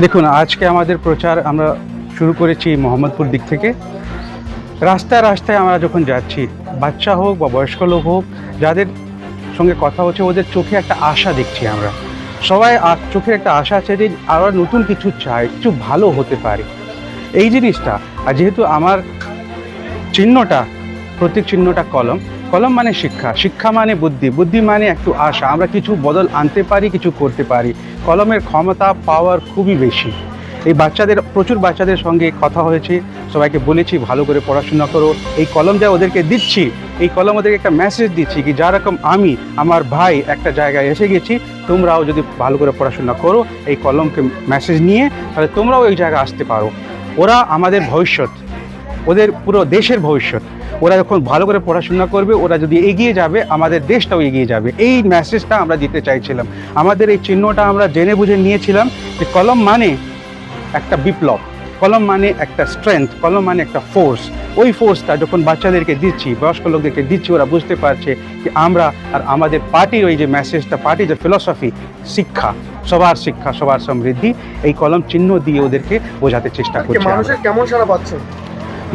দেখুন, আজকে আমাদের প্রচার আমরা শুরু করেছি মোহাম্মদপুর দিক থেকে। রাস্তায় রাস্তায় আমরা যখন যাচ্ছি, বাচ্চা হোক বা বয়স্ক লোক হোক, যাদের সঙ্গে কথা হচ্ছে ওদের চোখে একটা আশা দেখছি আমরা। সবাই চোখে একটা আশা আছে যে আরও নতুন কিছু চায়, কিছু ভালো হতে পারে এই জিনিসটা। আর যেহেতু আমার চিহ্নটা, প্রতীক চিহ্নটা কলম, কলম মানে শিক্ষা, শিক্ষা মানে বুদ্ধি, বুদ্ধি মানে একটু আশা, আমরা কিছু বদল আনতে পারি, কিছু করতে পারি। কলমের ক্ষমতা, পাওয়ার খুবই বেশি। এই প্রচুর বাচ্চাদের সঙ্গে কথা হয়েছে, সবাইকে বলেছি ভালো করে পড়াশোনা করো। এই কলম যা ওদেরকে দিচ্ছি, এই কলম ওদেরকে একটা মেসেজ দিচ্ছি কি যেরকম আমি, আমার ভাই একটা জায়গায় এসে গেছি, তোমরাও যদি ভালো করে পড়াশোনা করো, এই কলমকে মেসেজ নিয়ে, তাহলে তোমরাও এই জায়গায় আসতে পারো। ওরা আমাদের ভবিষ্যৎ, ওদের পুরো দেশের ভবিষ্যৎ। ওরা যখন ভালো করে পড়াশোনা করবে, ওরা যদি এগিয়ে যাবে, আমাদের দেশটাও এগিয়ে যাবে। এই মেসেজটা আমরা দিতে চাইছিলাম। আমাদের এই চিহ্নটা আমরা জেনে বুঝে নিয়েছিলাম যে কলম মানে একটা বিপ্লব, কলম মানে একটা স্ট্রেংথ, কলম মানে একটা ফোর্স। ওই ফোর্সটা যখন বাচ্চাদেরকে দিচ্ছি, বয়স্ক লোকদেরকে দিচ্ছি, ওরা বুঝতে পারছে যে আমরা আর আমাদের পার্টির ওই যে মেসেজটা, পার্টির যে ফিলসফি, শিক্ষা, সবার সমৃদ্ধি, এই কলম চিহ্ন দিয়ে ওদেরকে বোঝাতে চেষ্টা করছি। মানুষের কেমন সাড়া পাচ্ছে?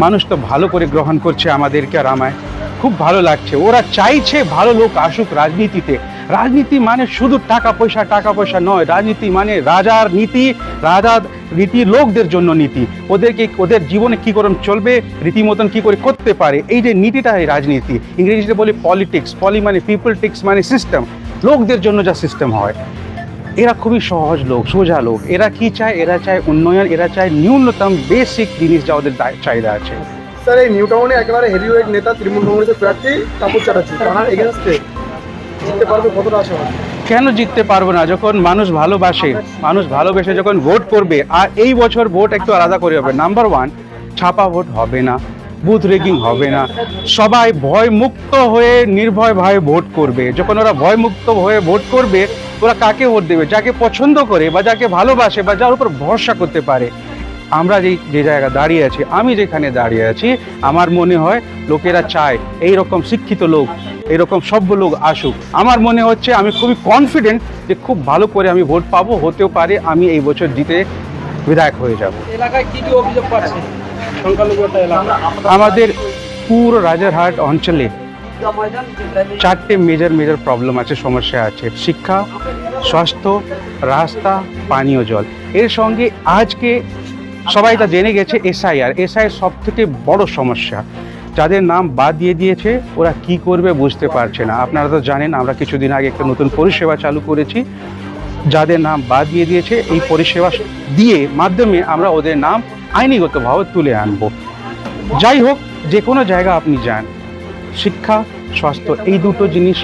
মানুষ তো ভালো করে গ্রহণ করছে আমাদেরকে, আর আমায় খুব ভালো লাগছে। ওরা চাইছে ভালো লোক আসুক রাজনীতিতে। রাজনীতি মানে শুধু টাকা পয়সা নয়, রাজনীতি মানে রাজার নীতি, লোকদের জন্য নীতি, ওদের জীবনে কী করে চলবে, রীতিমতন কী করে করতে পারে, এই যে নীতিটা এই রাজনীতি। ইংরেজিতে বলি পলিটিক্স, পলি মানে পিপল, টিক্স মানে সিস্টেম, লোকদের জন্য যা সিস্টেম হয়। এরা খুবই সহজ লোক, সোজা লোক। এরা কি চায়? এরা চায় উন্নয়ন, এরা চায় ন্যূনতম বেসিক জিনিস যা ওদের চাহিদা আছে। স্যার, এই নিউ টাউনে একেবারে হেভিওয়েট নেতা তৃণমূল কংগ্রেসের প্রার্থী তাপস চ্যাটার্জি, তার এগেনস্টে জিততে পারবে, কতটা আশা? কেন জিততে পারবো না? যখন মানুষ ভালোবেসে যখন ভোট করবে। আর এই বছর ভোট একটু আলাদা করে হবে। নাম্বার 1, ছাপা ভোট হবে না, বুথ রেগিং হবে না, সবাই ভয়মুক্ত হয়ে নির্ভয়ভাবে ভোট করবে। যখন ওরা ভয়মুক্ত হয়ে ভোট করবে, ওরা কাকে ভোট দেবে? যাকে পছন্দ করে বা যাকে ভালোবাসে বা যার উপর ভরসা করতে পারে। আমরা যে জায়গায় দাঁড়িয়ে আছি, আমি যেখানে দাঁড়িয়ে আছি, আমার মনে হয় লোকেরা চায় এইরকম শিক্ষিত লোক, এইরকম সভ্য লোক আসুক। আমার মনে হচ্ছে, আমি খুবই কনফিডেন্ট যে খুব ভালো করে আমি ভোট পাবো, হতেও পারে আমি এই বছর জিতে বিধায়ক হয়ে যাব। এলাকায় কি অভিযোগ পাচ্ছেন সংখ্যালঘু এলাকা? আমাদের পুরো রাজারহাট অঞ্চলে 4টে মেজর প্রবলেম আছে, সমস্যা আছে: শিক্ষা, স্বাস্থ্য, রাস্তা, পানীয় জল। এর সঙ্গে আজকে সবাই তা জেনে গেছে এসআইআর সব থেকে বড় সমস্যা। যাদের নাম বাদ দিয়ে দিয়েছে, ওরা কি করবে বুঝতে পারছে না। আপনারা তো জানেন, আমরা কিছুদিন আগে একটা নতুন পরিষেবা চালু করেছি। যাদের নাম বাদ দিয়ে দিয়েছে, এই পরিষেবা মাধ্যমে আমরা ওদের নাম আইনিগতভাবে তুলে আনব। যাই হোক, যে কোনো জায়গা আপনি যান, শিক্ষা, স্বাস্থ্য, এই দুটো জিনিস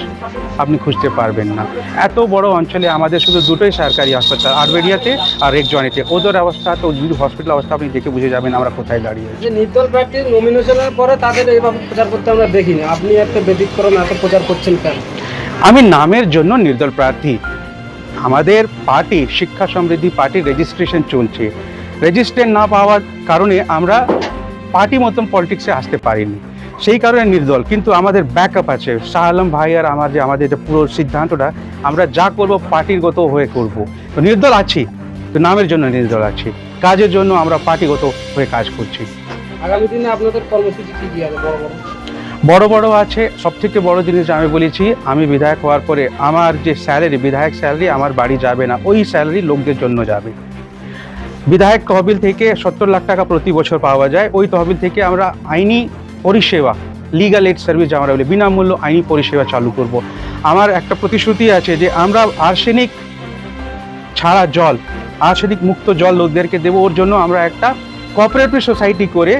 আপনি খুঁজতে পারবেন না। এত বড় অঞ্চলে আমাদের শুধু দুটোই সরকারি হাসপাতাল, আরবেরিয়াতে আর রেকজয়েন্টে। ওদের অবস্থা তো, দুটো হসপিটাল অবস্থা আপনি দেখে বুঝে যাবেন আমরা কোথায় দাঁড়িয়ে আছি। যে নির্দল প্রার্থীর নমিনেশনের পরে তাদের এইভাবে প্রচার করতে আমরা দেখিনি, আপনি একটা ব্যতিক্রম এত প্রচার করছেন কেন? আমি নামের জন্য নির্দল প্রার্থী। আমাদের পার্টি, শিক্ষা সমৃদ্ধি পার্টির রেজিস্ট্রেশন চলছে। রেজিস্ট্রেশন না পাওয়ার কারণে আমরা পার্টি মতন পলিটিক্সে আসতে পারিনি, সেই কারণে নির্দল। কিন্তু আমাদের ব্যাকআপ আছে, শাহ আলম ভাই আর আমাদের যে পুরো সিদ্ধান্তটা, আমরা যা করব পার্টিগত হয়ে করব। তো নির্দল আছি, তো নামের জন্য নির্দল আছি, কাজের জন্য আমরা পার্টিগত হয়ে কাজ করছি। আগামী দিনে আপনাদের কর্মসূচি কি হবে? বড় আছে। সব থেকে বড় জিনিস আমি বলেছি, আমি বিধায়ক হওয়ার পরে আমার যে স্যালারি, বিধায়ক স্যালারি আমার বাড়ি যাবে না, ওই স্যালারি লোকদের জন্য যাবে। বিধায়ক তহবিল থেকে 70 লাখ টাকা প্রতি বছর পাওয়া যায়। ওই তহবিল থেকে আমরা আইনি পরিষেবা, লিগাল এইড সার্ভিস আমরা বলি, বিনামূল্য আইনি পরিষেবা চালু করব। আমার একটা প্রতিশ্রুতি আছে যে আমরা আর্সেনিক ছাড়া জল, আর্সেনিক মুক্ত জল লোকদেরকে দেবো। ওর জন্য আমরা একটা কোঅপারেটিভ সোসাইটি করে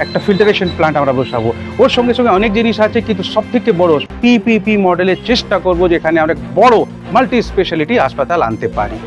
একটা ফিল্টারেশন প্ল্যান্ট আমরা বসাবো। ওর সঙ্গে অনেক জিনিস আছে, কিন্তু সব থেকে বড় পিপিপি মডেলের চেষ্টা করব, যেখানে আমরা বড় মাল্টি স্পেশালিটি হাসপাতাল আনতে পারি।